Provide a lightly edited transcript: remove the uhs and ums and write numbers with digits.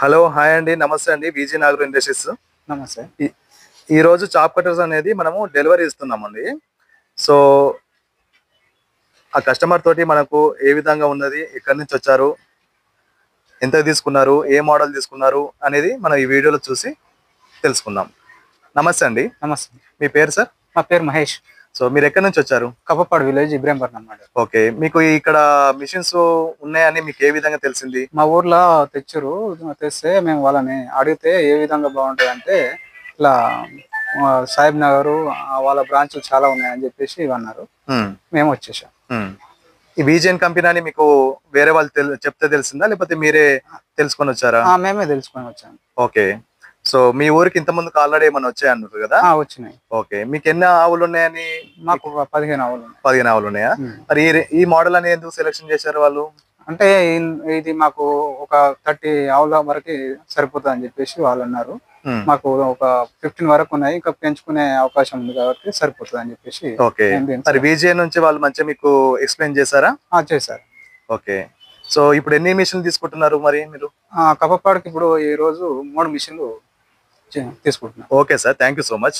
Hello hi అండి, నమస్తే అండి. విజీ నాగర్ ఇండస్ట్రీస్. నమస్తే. ఈ రోజు చాప్ కట్టర్స్ అనేది మనము డెలివరీ ఇస్తున్నామండి. సో ఆ కస్టమర్ తోటి మనకు ఏ విధంగా ఉన్నది, ఎక్కడి నుంచి వచ్చారు, ఎంత తీసుకున్నారు, ఏ మోడల్ తీసుకున్నారు అనేది మనం ఈ వీడియోలో చూసి తెలుసుకుందాం. నమస్తే అండి. నమస్తే. మీ పేరు సార్? మా పేరు మహేష్. సో మీరు ఎక్కడి నుంచి వచ్చారు? కప్పపాడు విలేజ్, ఇబ్రాహీంపట్నం అన్నమాట. ఓకే, మీకు ఇక్కడ మిషన్స్ ఉన్నాయని మీకు ఏ విధంగా తెలిసింది? మా ఊర్లో తెచ్చారు. తెస్తే మేము వాళ్ళని అడిగితే ఏ విధంగా బాగుంటాయి అంటే ఇట్లా సాహిబ్ నగర్ వాళ్ళ బ్రాంచ్లు చాలా ఉన్నాయని చెప్పేసి అన్నారు. మేము వచ్చేసాం. ఈ విజన్ కంపెనీ అని మీకు వేరే వాళ్ళు చెప్తే తెలిసిందా, లేకపోతే మీరే తెలుసుకొని వచ్చారా? మేమే తెలుసుకొని వచ్చాము. ఓకే, సో మీ ఊరికి ఇంత ముందుకు ఆల్రెడీ ఏమైనా వచ్చాయన్నారు కదా? వచ్చినాయి. ఓకే, మీకు ఎన్ని ఆవులు ఉన్నాయని? మాకు 15 ఆవులు ఉన్నాయి. 15 ఆవులు ఉన్నాయా? మరి ఈ మోడల్ అని ఎందుకు సెలెక్షన్ చేశారు వాళ్ళు? అంటే ఇది మాకు ఒక 30 ఆవుల వరకు సరిపోతుంది అని చెప్పేసి వాళ్ళు అన్నారు. మాకు ఒక 15 వరకు ఉన్నాయి, ఇంకా పెంచుకునే అవకాశం ఉంది కాబట్టి సరిపోతుంది అని చెప్పేసి. ఓకే, మరి విజయ్ నుంచి వాళ్ళు మంచిగా మీకు ఎక్స్ప్లెయిన్ చేశారా? చేశారు. ఓకే, సో ఇప్పుడు ఎన్ని మిషన్లు తీసుకుంటున్నారు మరి మీరు? కప్పపాడుకి ఇప్పుడు ఈ రోజు 3 మిషన్లు తీసుకుంటున్నాం. Okay sir, thank you so much.